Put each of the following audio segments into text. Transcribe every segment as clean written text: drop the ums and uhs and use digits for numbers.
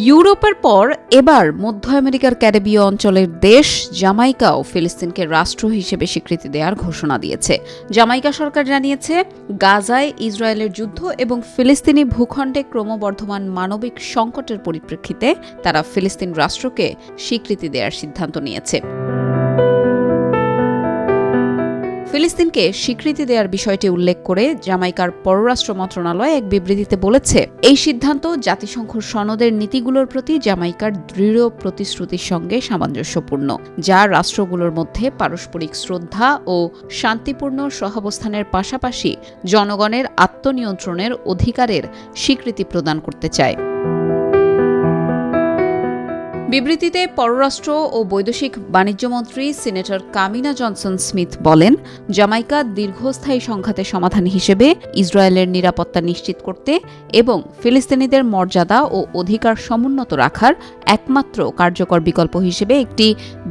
ইউরোপের পর এবার মধ্য আমেরিকার ক্যারিবীয় অঞ্চলের দেশ জামাইকাও ফিলিস্তিনকে রাষ্ট্র হিসেবে স্বীকৃতি দেওয়ার ঘোষণা দিয়েছে। জামাইকা সরকার জানিয়েছে, গাজায় ইসরায়েলের যুদ্ধ এবং ফিলিস্তিনি ভূখণ্ডে ক্রমবর্ধমান মানবিক সংকটের পরিপ্রেক্ষিতে তারা ফিলিস্তিন রাষ্ট্রকে স্বীকৃতি দেওয়ার সিদ্ধান্ত নিয়েছে। ফিলিস্তিনকে স্বীকৃতি দেওয়ার বিষয়টি উল্লেখ করে জামাইকার পররাষ্ট্র মন্ত্রণালয় এক বিবৃতিতে বলেছে, এই সিদ্ধান্ত জাতিসংঘ সনদের নীতিগুলোর প্রতি জামাইকার দৃঢ় প্রতিশ্রুতির সঙ্গে সামঞ্জস্যপূর্ণ, যা রাষ্ট্রগুলোর মধ্যে পারস্পরিক শ্রদ্ধা ও শান্তিপূর্ণ সহাবস্থানের পাশাপাশি জনগণের আত্মনিয়ন্ত্রণের অধিকারের স্বীকৃতি প্রদান করতে চায়। বিবৃতিতে পররাষ্ট্র ও বৈদেশিক বাণিজ্যমন্ত্রী সিনেটর কামিনা জনসন স্মিথ বলেন, জামাইকা দীর্ঘস্থায়ী সংঘাতের সমাধান হিসেবে ইসরায়েলের নিরাপত্তা নিশ্চিত করতে এবং ফিলিস্তিনিদের মর্যাদা ও অধিকার সমুন্নত রাখার একমাত্র কার্যকর বিকল্প হিসেবে একটি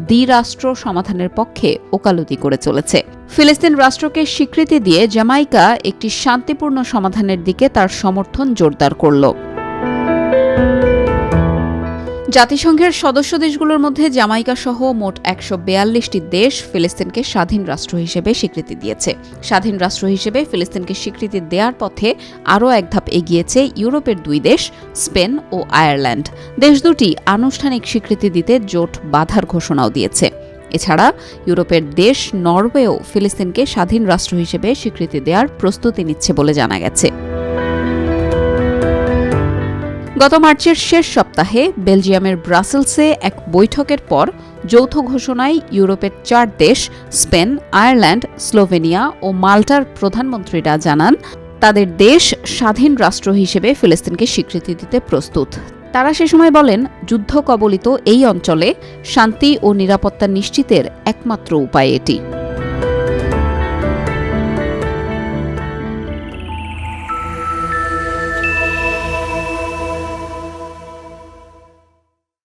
দ্বিরাষ্ট্র সমাধানের পক্ষে ওকালতি করে চলেছে। ফিলিস্তিন রাষ্ট্রকে স্বীকৃতি দিয়ে জামাইকা একটি শান্তিপূর্ণ সমাধানের দিকে তার সমর্থন জোরদার করল। জাতিসংঘের সদস্য দেশগুলোর মধ্যে জামাইকা সহ মোট ১৪২টি দেশ ফিলিস্তিনকে স্বাধীন রাষ্ট্র হিসেবে স্বীকৃতি দিয়েছে। স্বাধীন রাষ্ট্র হিসেবে ফিলিস্তিনকে স্বীকৃতি দেওয়ার পথে আরও এক ধাপ এগিয়েছে ইউরোপের দুই দেশ, স্পেন ও আয়ারল্যান্ড। দেশ দুটি আনুষ্ঠানিক স্বীকৃতি দিতে জোট বাঁধার ঘোষণাও দিয়েছে। এছাড়া ইউরোপের দেশ নরওয়েও ফিলিস্তিনকে স্বাধীন রাষ্ট্র হিসেবে স্বীকৃতি দেওয়ার প্রস্তুতি নিচ্ছে বলে জানা গেছে। গত মার্চের শেষ সপ্তাহে বেলজিয়ামের ব্রাসেলসে এক বৈঠকের পর যৌথ ঘোষণায় ইউরোপের 4 দেশ স্পেন, আয়ারল্যান্ড, স্লোভেনিয়া ও মাল্টার প্রধানমন্ত্রীরা জানান, তাদের দেশ স্বাধীন রাষ্ট্র হিসেবে ফিলিস্তিনকে স্বীকৃতি দিতে প্রস্তুত। তারা সে সময় বলেন, যুদ্ধ কবলিত এই অঞ্চলে শান্তি ও নিরাপত্তা নিশ্চিতের একমাত্র উপায় এটি।